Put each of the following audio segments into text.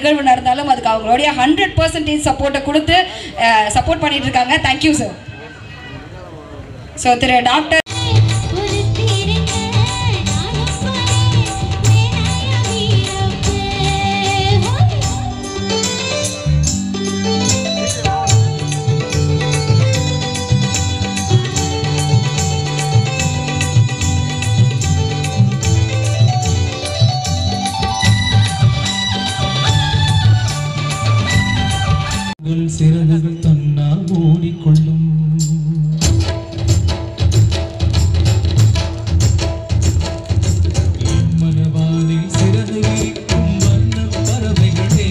நிகழ்வு நடந்தாலும் அதுக்கு அவங்களுடைய 100% சப்போர்ட்டை கொடுத்து சப்போர்ட் பண்ணிட்டு இருக்காங்க. Thank you sir. ஸோ திரு டாக்டர் சிறகுகள் தன்னால் ஓடிக்கொள்ளும் மனவானில் சிறகு விரிக்கும் வண்ண பறவைகளே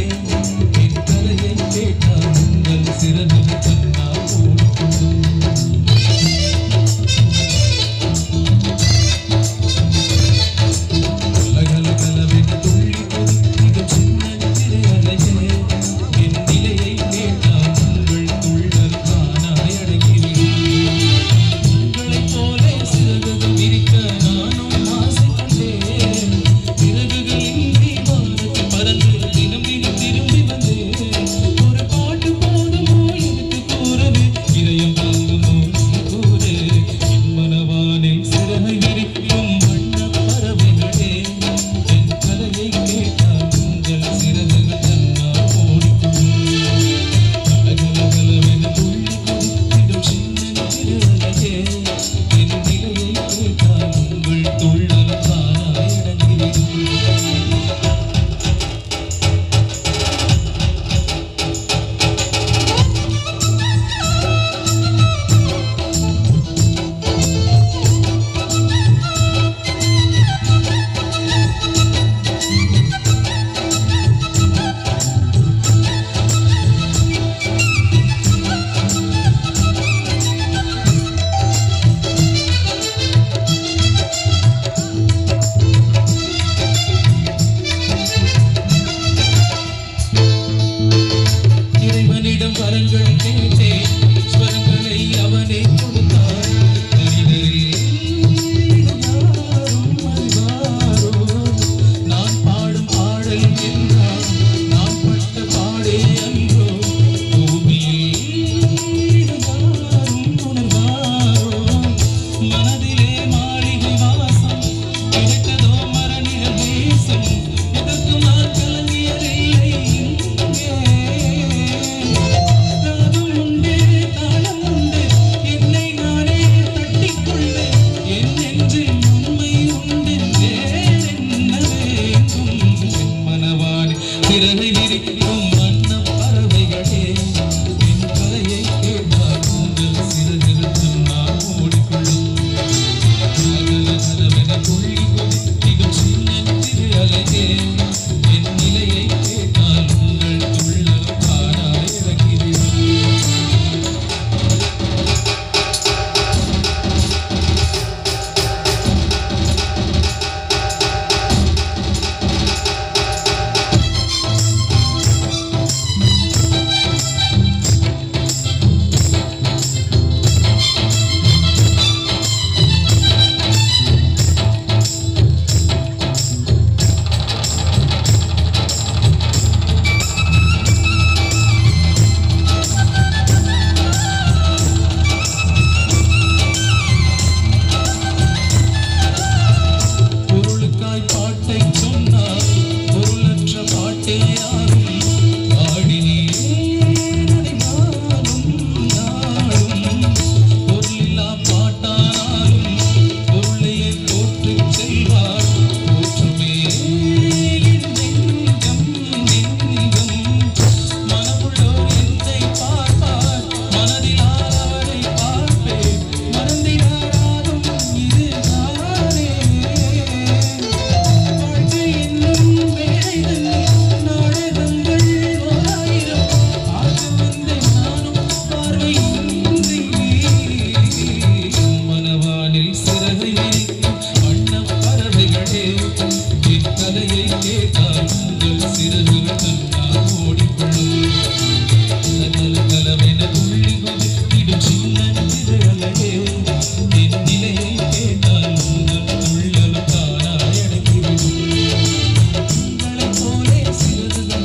என் கலையை கேட்டால் உங்கள் சிறகுகள் தன்னால் ஓடிக்கொள்ளும் கலகலகலவென துள்ளி கொதிக்கும் சின்ன சிறு அலையே என் நிலையை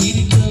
சிறகுகள்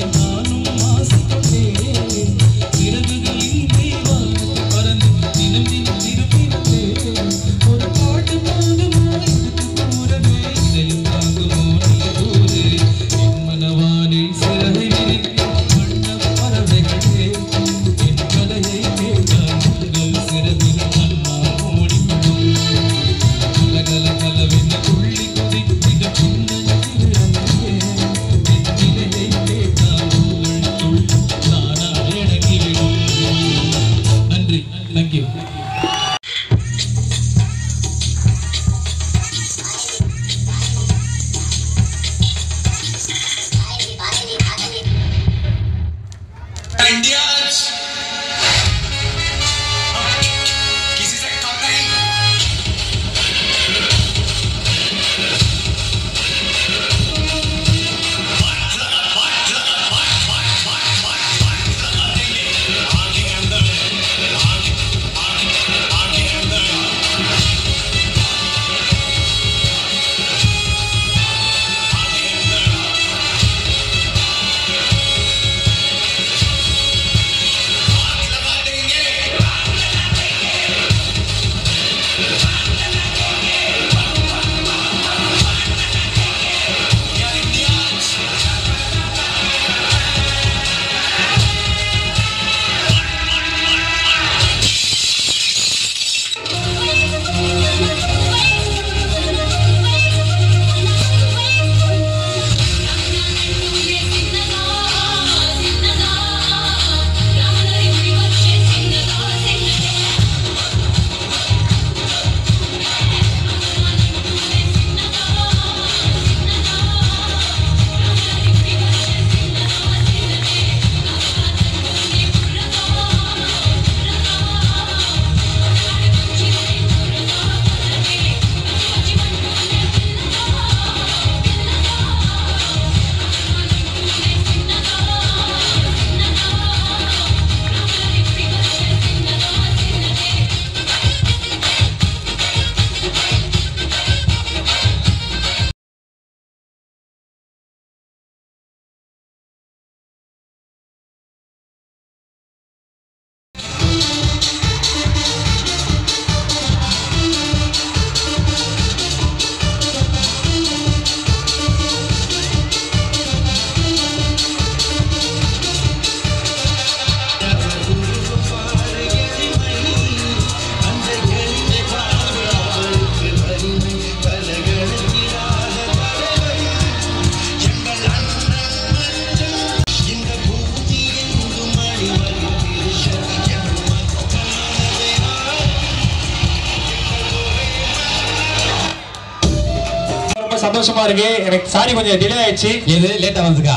சந்தோஷமா இருக்கு. எனக்கு சாரி கொஞ்சம் டிலே ஆயிடுச்சு. எது லேட்டா வந்துக்கா?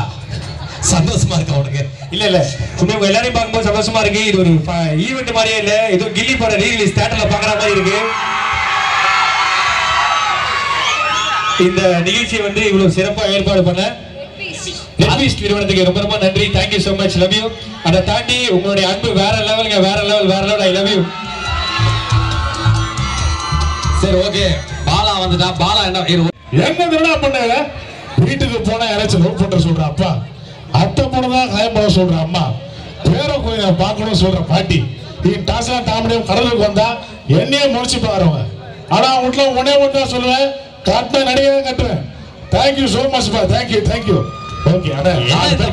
சந்தோஷமா இருக்கா உனக்கு? இல்ல உங்க எல்லாரையும் பார்க்கும்போது சந்தோஷமா இருக்கு. இது ஒரு ஈவெண்ட் மாதிரியே இல்ல, ஏதோ கில்லி படம் ரீரிலீஸ் தியேட்டர்ல பாக்குற மாதிரி இருக்கு. இந்த நிகழ்ச்சியை வந்து இவ்வளவு சிறப்பா ஏற்பாடு பண்ண நெட்பீஸ்ட் நிறுவனத்துக்கு ரொம்ப ரொம்ப நன்றி. Thank you so much, love you. அதை தாண்டி உங்களுடைய அன்பு வேற லெவலுங்க, வேற லெவல். I love you. சரி ஓகே, பாலா வந்துட்டா. பாலா என்ன என்னதுடா பண்ண? வீட்டுக்கு போனா யாராச்சும் லவ் பண்ற சொல்ற அப்பா, அத்தை பொண்ணுதான் காயம் பண்ண சொல்ற அம்மா, பேர கோயில பார்க்கணும் சொல்ற பாட்டி, டாஸ்லாம் தாமடியும் கடலுக்கு வந்தா என்னையே முடிச்சு பாக்குறவங்க. ஆனா அவங்க வீட்டுல ஒன்னே ஒன்றா சொல்லுவேன், காட்டினா நடிகை கட்டுவேன். தேங்க்யூ சோ மச் பா, தேங்க்யூ. ஓகே அண்ணா,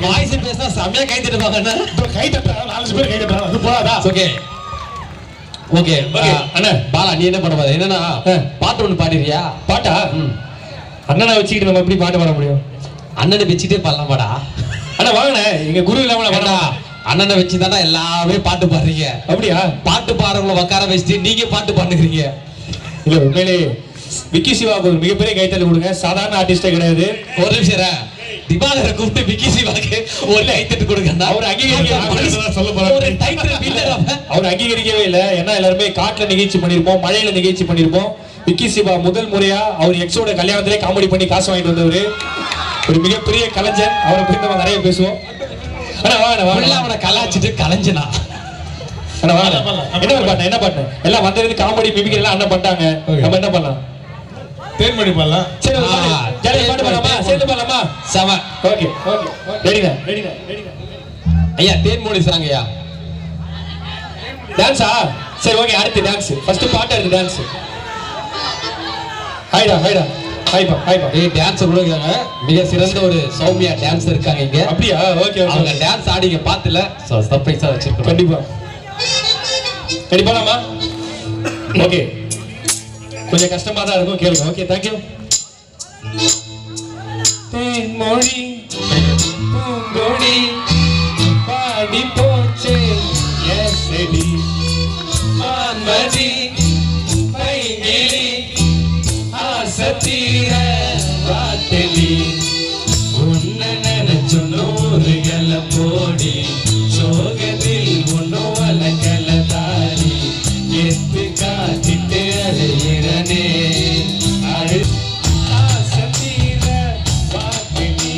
வாய்ஸ் பேசினா செம்மையா கை தட்டுவாங்க. கை தட்டுறாங்க, 4 பேர் கை தட்டுறாங்க. அது போதாதா? ஓகே ஓகே அண்ணா. பாலா நீ என்ன பண்ண போற? என்னன்னா பாட்டு ஒண்ணு பாடிறியா? பாட்டா? அண்ணனை வச்சுக்கிட்டு நம்ம எப்படி பாட்டு பாட முடியும்? அண்ணனை வச்சுட்டே பாடலாமாடா? அண்ணா வாங்கண்ணே, எங்க குரு இல்லாம வேணா. அண்ணனை வச்சுதானே எல்லாமே பாட்டு பாடுறீங்க. அப்படியா? பாட்டு பாடுறவங்களை உட்கார வச்சுட்டு நீங்க பாட்டு பாடுறீங்க. இல்ல உண்மையிலே விக்கி சிவாவுக்கு ஒரு மிகப்பெரிய கைத்தறி கொடுங்க. சாதாரண ஆர்டிஸ்டே கிடையாது. ஒரு நிமிஷம், திவாகரை கூப்பிட்டு விக்கி சிவாக்கு ஒரு கைத்தட்டு கொடுங்க. அவர் அவர் அங்கீகரிக்கவே இல்லை. ஏன்னா எல்லாருமே காட்டுல நிகழ்ச்சி பண்ணிருப்போம், மழையில நிகழ்ச்சி பண்ணிருப்போம். விக்கி சிவா முதல் முறையா அவர் எக்ஸோட கல்யாணத்திலே காமெடி பண்ணி காசு வாங்கிட்டு வந்தவரு, ஒரு மிகப்பெரிய கலைஞர். அவரை பத்தி நம்ம நிறைய பேசுவோம். ஆனா வாங்க அவனை கலாச்சிட்டு கலைஞ்சனா. என்ன பாட்டு? என்ன பாட்டு? எல்லாம் வந்தது காமெடி மிமிக்ரி எல்லாம் அண்ணன் பண்ணிட்டாங்க. நம்ம என்ன பண்ணலாம்? தேன்மொழி பாடலாம். சரி பாட்டு பாடலாமா? சேர்ந்து பாடலாமா? செம. ஓகே ரெடிங்க. ஐயா தேன்மொழி சாங் ஐயா. டான்ஸா? சரி ஓகே, அடுத்து டான்ஸ். ஃபர்ஸ்ட் பாட்டு, அடுத்து டான்ஸ். ஹைடா ஏய் டான்ஸ் கொடுக்குறாங்க. மிக சிறந்த ஒரு சௌமியா டான்ஸ் இருக்காங்க இங்க. அப்படியா? ஓகே அவங்க டான்ஸ் ஆடிங்க பாத்துல சர்ப்ரைஸா வச்சிருக்கோம். கண்டிப்பா ரெடி பண்ணலாமா? ஓகே, கொஞ்சம் கஷ்டமா தான் இருக்கும், கேளுங்க. Okay, thank you. தேன்மொழி பூங்கொடி பாடி போச்சே எஸ்டி மான்மதி பைங்கிலி ஆசத்தீர வாத்தலி உன்னை நினைச்சு 100 கல போடி சோகத்தில் ஒன்னும் வளக்கல தாரி எத்து காத்திட்டு அழையிறனே ஆசத்தீர வாத்தலி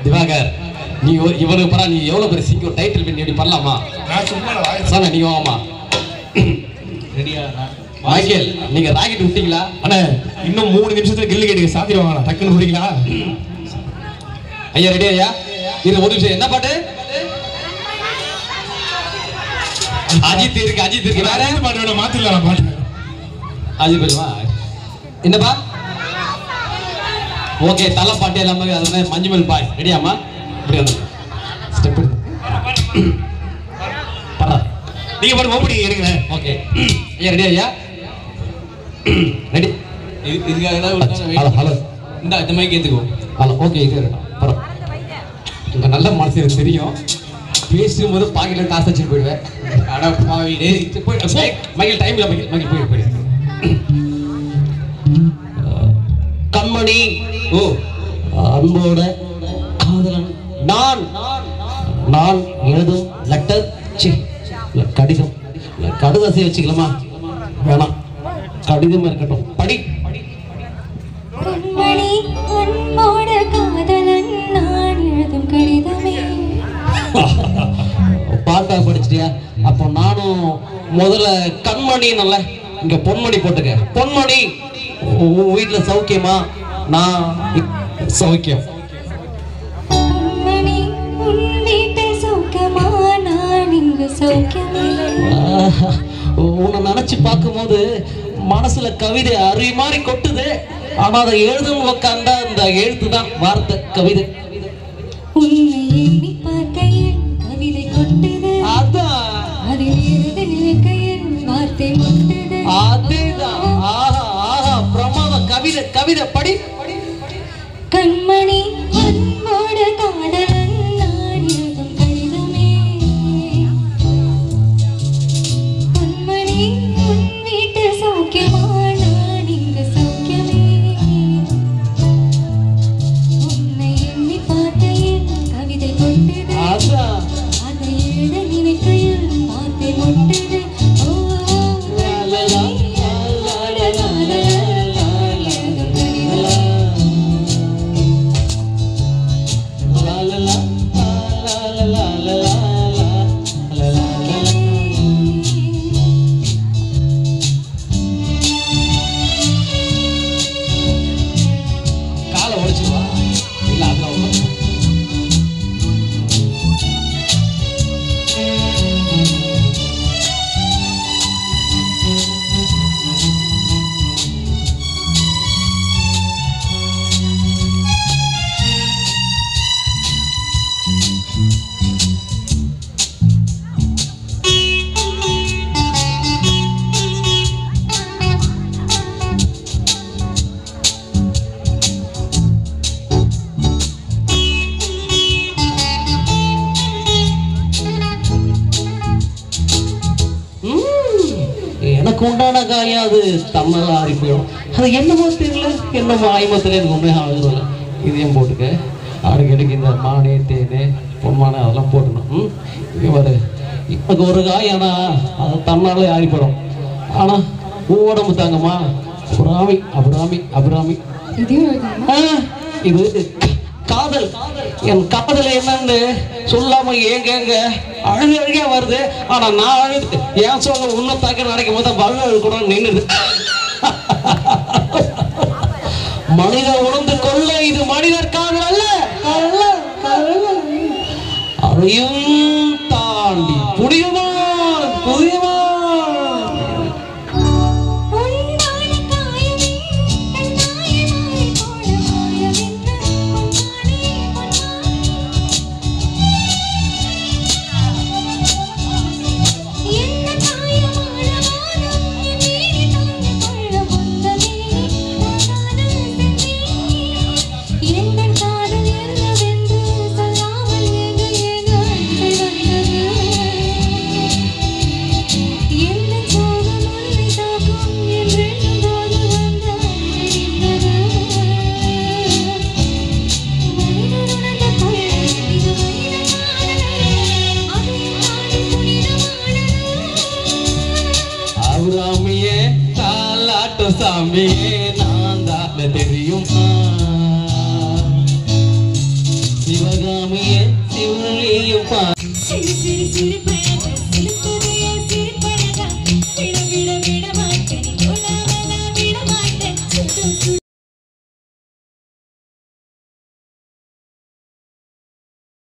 திவாகர், நீ இவனுக்கு பரா, நீ எவ்வளவு பெரிய சிங்கம் டைட்டில் பண்ணி எப்படி பண்ணலாமா? சார் நீ வாமா. மைக்கேல், நீங்க ராக்கெட் விட்டீங்களா? அண்ணா இன்னும் 3 நிமிஷத்துல கில்லு கேட்டுக்கு சாத்திடுவாங்க, டக்குன்னு விடுறீங்களா? ஐயா ரெடி ஐயா? இது ஒரு நிமிஷம். என்ன பாட்டு? அஜித் இருக்கு வேற பாட்டு மாத்திடலாம் பாட்டு. அஜித் பேருமா? என்னப்பா? ஓகே, தலை பாட்டு எல்லாமே அது மஞ்சுமல் பாய் ரெடியாமா? இப்படி வந்து ஸ்டெப் பரா நீங்க பாட்டு ஓப்படி எடுங்க. ஓகே ஐயா ரெடி ஐயா? ரெடி. ஹலோ ஹலோ, இந்த மைக் ஏத்துக்கோ. ஹலோ ஓகே, இது பரா. உங்க நல்ல மனசு எனக்கு தெரியும். பேசும்போது பாக்கெட்ல காசு வச்சுட்டு போயிடுவேன். அட பாவி மைக்கேல், டைம் இல்ல மைக்கேல் போயிடு. கண்மணி, ஓ அன்போட காதலன் நான் எழுதும் லெட்டர், கடிதம். கடுதாசி வச்சுக்கலாமா? வேணாம், கடிதமா இருக்கட்டும். படி. கண்மணி, அன்போட காதலன் நான் எழுதும் கடிதமே. பாட்டா படிச்சிட்டியா? அப்போ நானும் முதல்ல கண்மணி நல்ல இங்க பொன்மணி போட்டுக்க. பொன்மணி, வீட்டுல சௌக்கியமா? நான் சௌக்கியம். கண்மணி, உன் வீட்டில் சௌக்கியமா? நான் இங்கு சௌக்கியமே. உன்னை நினைச்சு பார்க்கும்போது மனசுல கவிதை அருவி மாதிரி கொட்டுது. ஆனா அதை எழுதும் உட்காந்தா இந்த எழுத்து தான் வார்த்தை, கவிதை. உன்னை எண்ணி பார்க்கையில் கவிதை கொட்டுது. அதான் அதில் எழுத நினைக்கையில் வார்த்தை முட்டுது. அதேதான். ஆஹா ஆஹா, பிரமாதம். கவிதை படி. கண்மணி, அன்போட காதலன் நான் எழுதும் கடிதமே. கண்மணி, உன் வீட்டில் சௌக்கியமா? நான் இங்கு சௌக்கியமே. உன்னை எண்ணி பார்க்கையில் கவிதை கொட்டுது. அதான் அதை எழுத நினைக்கையில் வார்த்தை முட்டுது. ஓ கண்மணி, அன்போட காதலன் நான் எழுதும் கடிதமே. காலை உடைச்சுவா இல்ல அதுல ஒண்ணு. எனக்கு உண்டான காயம் அது தன்னால ஆறி போயிடும். அது என்னமோ தெரியல, என்னமோ ஆயமோ தெரியல, எனக்கு உண்மையாக ஆகுதுல. இதையும் போட்டுக்க. அடிக்கடிக்கு இந்த மானே தேனே பொன்மானே அதெல்லாம் போட்டுக்கணும். இவர் எனக்கு ஒரு காயம், ஆனா அது தன்னாலே ஆறிப்படும். ஆனா உடம்பு தாங்கம்மா. அபிராமி அபிராமி அபிராமி. இது காதல். என் காதல் என்னன்னு சொல்லாம ஏங்க அழுகே வருது. ஆனா நான் அழுது என் சொல்ல உன்ன தாக்க நடக்கும் போது அழுகு கூட நின்னுது. மனிதர் உணர்ந்து கொள்ள இது மனிதர் காதல் அல்ல. அதையும் தாண்டி புரியுமா புரியுமா? உண்மையே நான் தான் தெரியுமா சிவகாமியே சிவனையும் சிறு சிறு சிரிப்பு